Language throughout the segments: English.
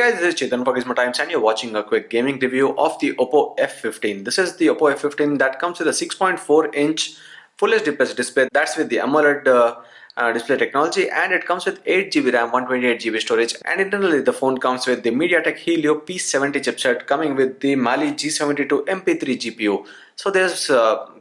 Guys, this is Chetan for Gizmo Times and you're watching a quick gaming review of the Oppo F15. This is the Oppo F15 that comes with a 6.4-inch Full HD Plus display. That's with the AMOLED display technology, and it comes with 8 GB RAM, 128 GB storage, and internally the phone comes with the MediaTek Helio P70 chipset coming with the Mali G72 MP3 GPU. So there's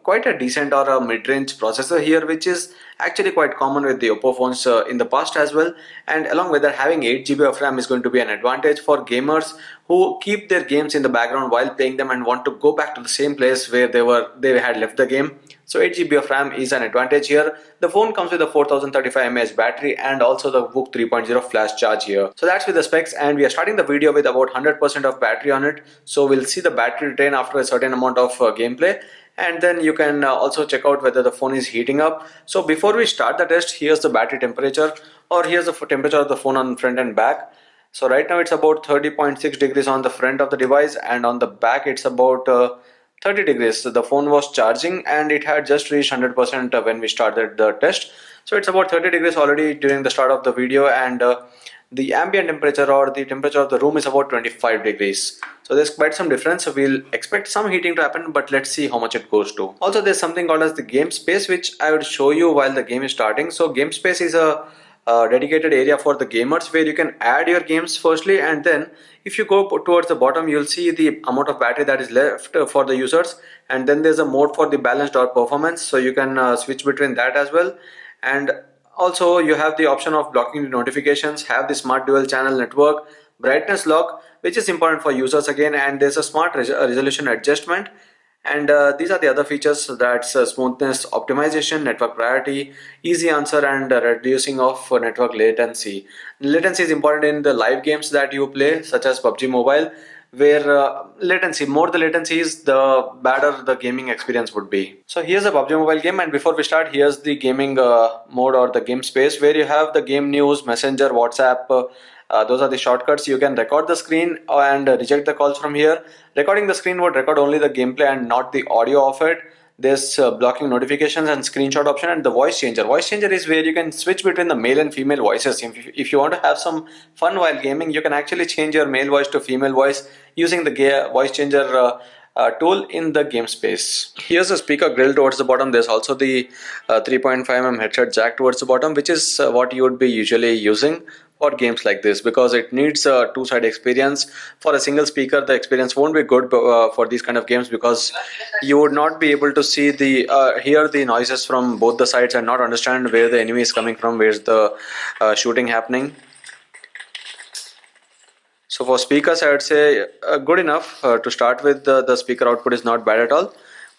quite a decent or a mid-range processor here, which is actually quite common with the Oppo phones in the past as well. And along with that, having 8 GB of RAM is going to be an advantage for gamers who keep their games in the background while playing them and want to go back to the same place where they had left the game. So 8 GB of RAM is an advantage here. The phone comes with a 4035 mAh battery and also the VOOC 3.0 flash charge here. So that's with the specs, and we are starting the video with about 100% of battery on it. So we'll see the battery drain after a certain amount of gameplay, and then you can also check out whether the phone is heating up. So before we start the test, here's the battery temperature, or here's the temperature of the phone on front and back. So right now it's about 30.6 degrees on the front of the device, and on the back it's about 30 degrees. So the phone was charging and it had just reached 100% when we started the test. So it's about 30 degrees already during the start of the video, and the ambient temperature or the temperature of the room is about 25 degrees. So there's quite some difference. So we'll expect some heating to happen, but let's see how much it goes to. Also, there's something called as the game space, which I would show you while the game is starting. So game space is a dedicated area for the gamers where you can add your games firstly, and then if you go towards the bottom, you'll see the amount of battery that is left for the users, and then there's a mode for the balanced or performance, so you can switch between that as well. And also you have the option of blocking the notifications, have the smart dual channel network, brightness lock, which is important for users again, and there's a smart resolution adjustment. And these are the other features, that's smoothness optimization, network priority, easy answer, and reducing of network latency. Latency is important in the live games that you play, such as PUBG Mobile, where more the latency is, the better the gaming experience would be. So here's a PUBG Mobile game, and before we start, here's the gaming mode or the game space, where you have the game news, messenger, WhatsApp. Those are the shortcuts. You can record the screen and reject the calls from here. Recording the screen would record only the gameplay and not the audio of it. There's blocking notifications and screenshot option, and the voice changer. Voice changer is where you can switch between the male and female voices. If you want to have some fun while gaming, you can actually change your male voice to female voice using the voice changer tool in the game space. Here's a speaker grill towards the bottom. There's also the 3.5 mm headset jack towards the bottom, which is what you would be usually using for games like this, because it needs a two-side experience. For a single speaker, the experience won't be good for these kind of games, because you would not be able to see the hear the noises from both the sides and not understand where the enemy is coming from, where's the shooting happening. So for speakers, I would say good enough to start with. The speaker output is not bad at all.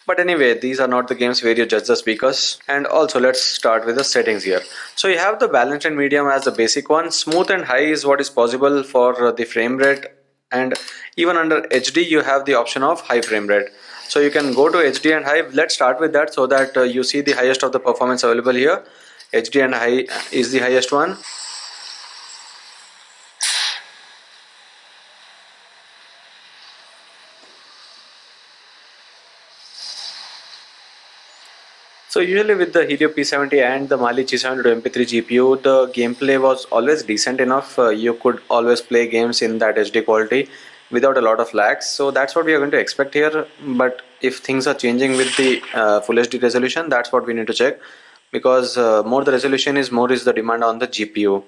But anyway, these are not the games where you judge the speakers. And also, let's start with the settings here. So you have the balanced and medium as the basic one. Smooth and high is what is possible for the frame rate. And even under HD, you have the option of high frame rate. So you can go to HD and high. Let's start with that so that you see the highest of the performance available here. HD and high is the highest one. So usually with the Helio P70 and the Mali G72 MP3 GPU, the gameplay was always decent enough. You could always play games in that HD quality without a lot of lags. So that's what we are going to expect here. But if things are changing with the Full HD resolution, that's what we need to check, because more the resolution is, more is the demand on the GPU.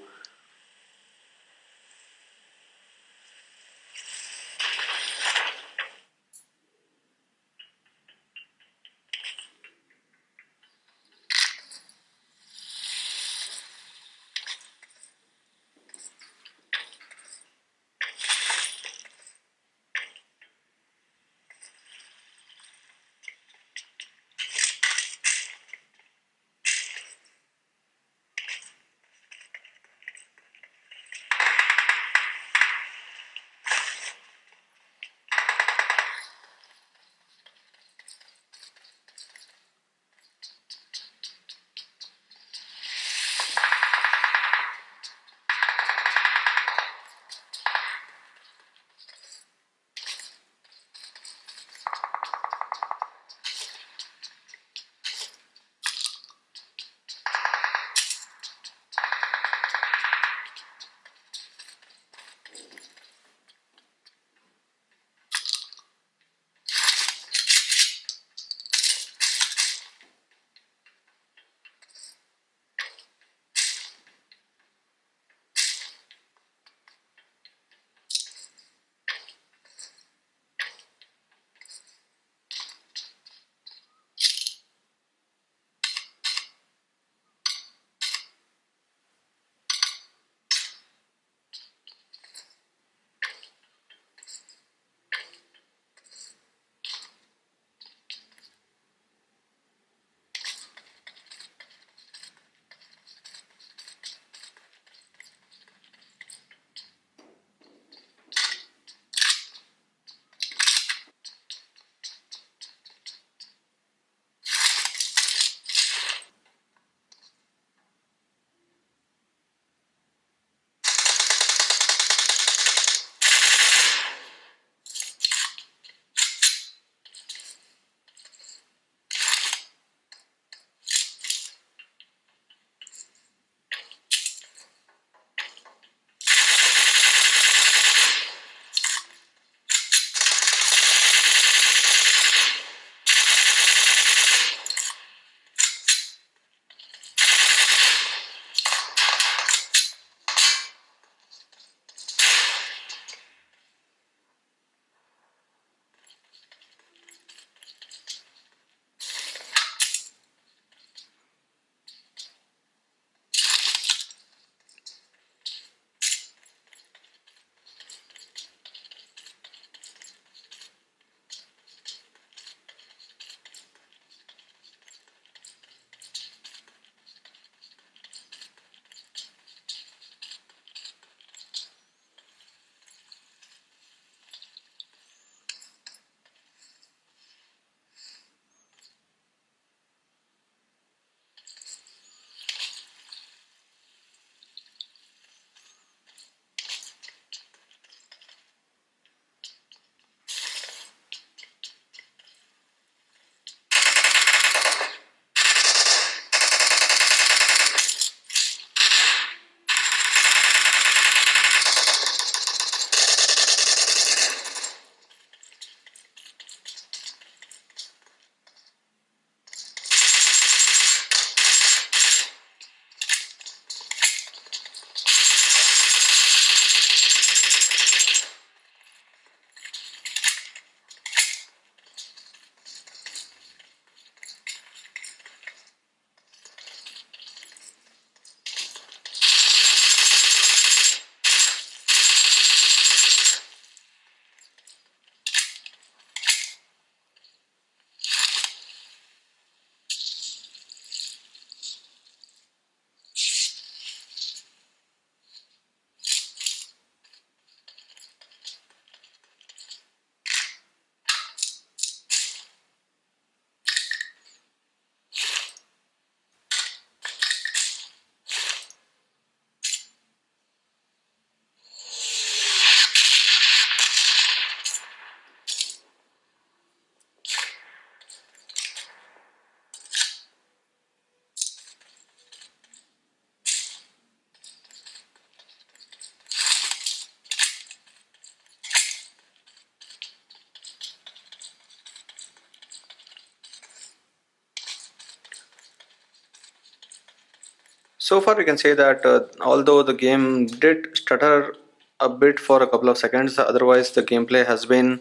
So far we can say that although the game did stutter a bit for a couple of seconds, otherwise the gameplay has been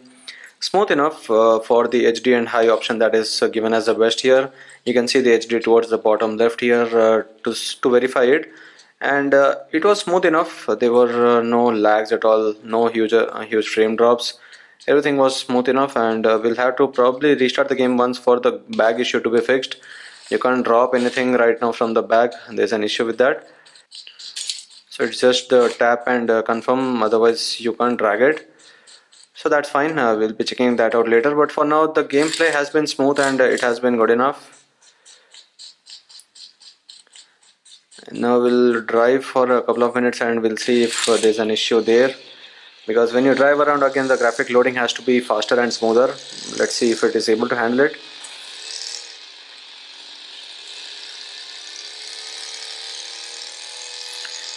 smooth enough for the HD and high option that is given as the best here. You can see the HD towards the bottom left here to verify it, and it was smooth enough. There were no lags at all, no huge frame drops. Everything was smooth enough, and we'll have to probably restart the game once for the bag issue to be fixed. You can't drop anything right now from the bag. There's an issue with that. So it's just the tap and confirm, otherwise you can't drag it. So that's fine. We'll be checking that out later. But for now, the gameplay has been smooth and it has been good enough. Now we'll drive for a couple of minutes and we'll see if there's an issue there. Because when you drive around again, the graphic loading has to be faster and smoother. Let's see if it is able to handle it.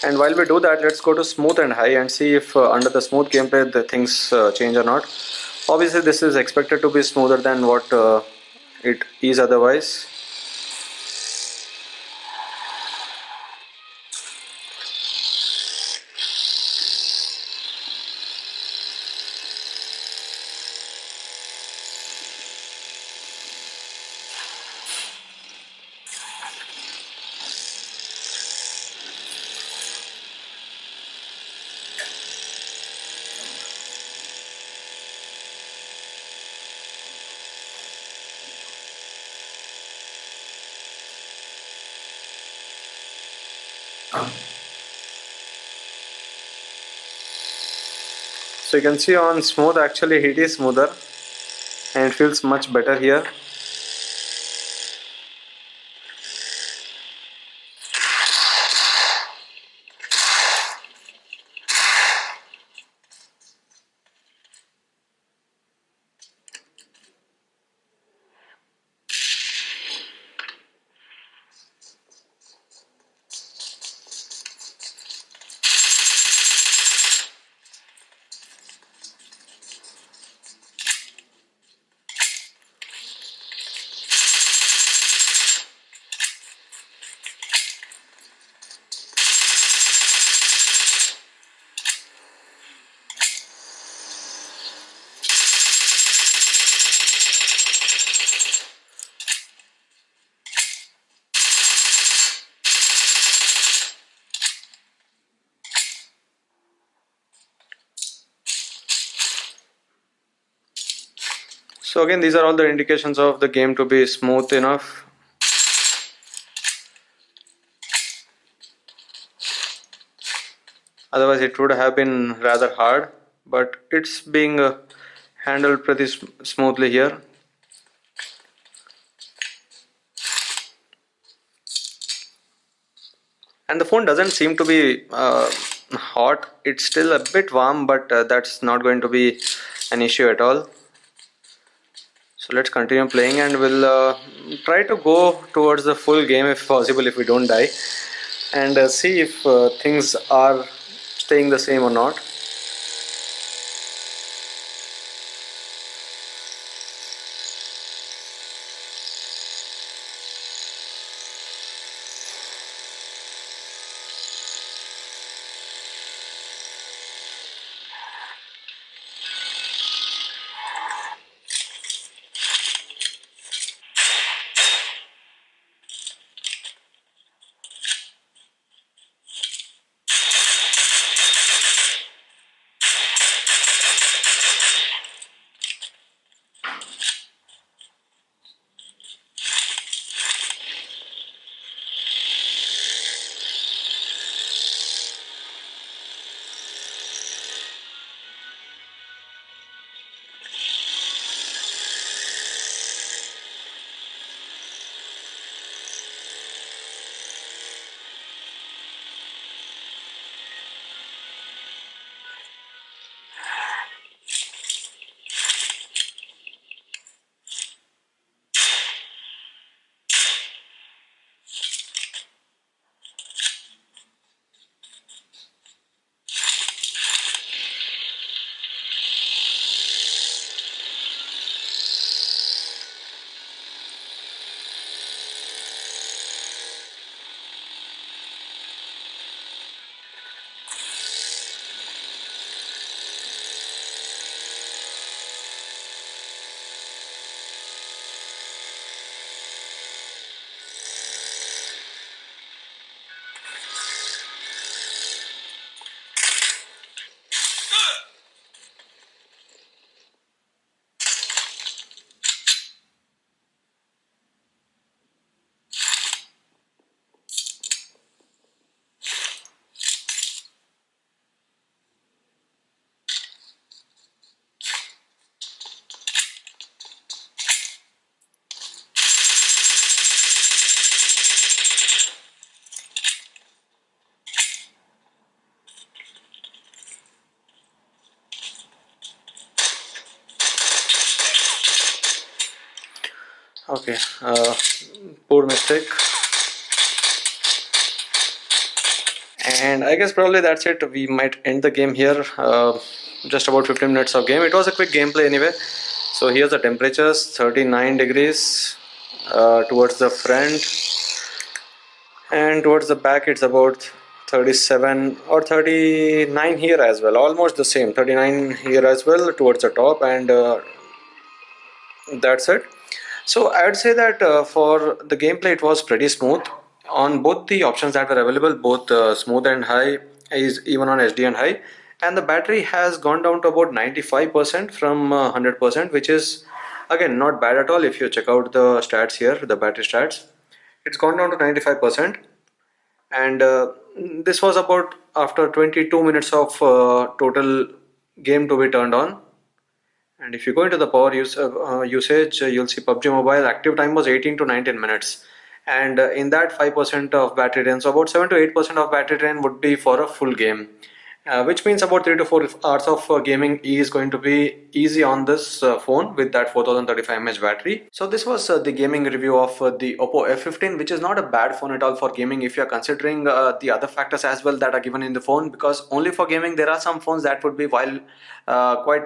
And while we do that, let's go to smooth and high and see if under the smooth gameplay the things change or not. Obviously, this is expected to be smoother than what it is otherwise. So you can see on smooth actually it is smoother and it feels much better here. So again, these are all the indications of the game to be smooth enough. Otherwise it would have been rather hard, but it's being handled pretty smoothly here. And the phone doesn't seem to be hot. It's still a bit warm, but that's not going to be an issue at all. So let's continue playing and we'll try to go towards the full game if possible, if we don't die, and see if things are staying the same or not. Okay, poor mistake. And I guess probably that's it. We might end the game here. Just about 15 minutes of game. It was a quick gameplay anyway. So here's the temperatures: 39 degrees towards the front, and towards the back it's about 37 or 39 here as well. Almost the same. 39 here as well towards the top, and that's it. So I would say that for the gameplay it was pretty smooth on both the options that were available, both smooth and high, is even on SD and high. And the battery has gone down to about 95% from 100%, which is again not bad at all. If you check out the stats here, the battery stats, it's gone down to 95%. And this was about after 22 minutes of total game to be turned on. And if you go into the power usage, you'll see PUBG Mobile active time was 18 to 19 minutes. And in that 5% of battery drain, so about 7 to 8% of battery drain would be for a full game. Which means about 3 to 4 hours of gaming is going to be easy on this phone with that 4035 mAh battery. So this was the gaming review of the Oppo F15, which is not a bad phone at all for gaming if you're considering the other factors as well that are given in the phone, because only for gaming there are some phones that would be while quite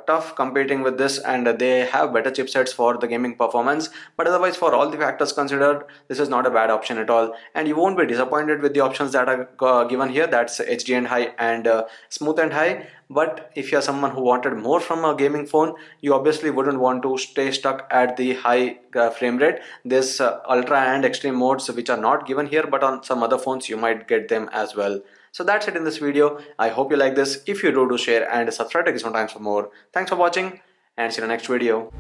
tough competing with this, and they have better chipsets for the gaming performance, but otherwise for all the factors considered this is not a bad option at all, and you won't be disappointed with the options that are given here. That's HD and high and smooth and high. But if you're someone who wanted more from a gaming phone, you obviously wouldn't want to stay stuck at the high frame rate. There's ultra and extreme modes which are not given here, but on some other phones you might get them as well. So that's it in this video. I hope you like this. If you do, share and subscribe to Gizmo Times for more. Thanks for watching and see you in the next video.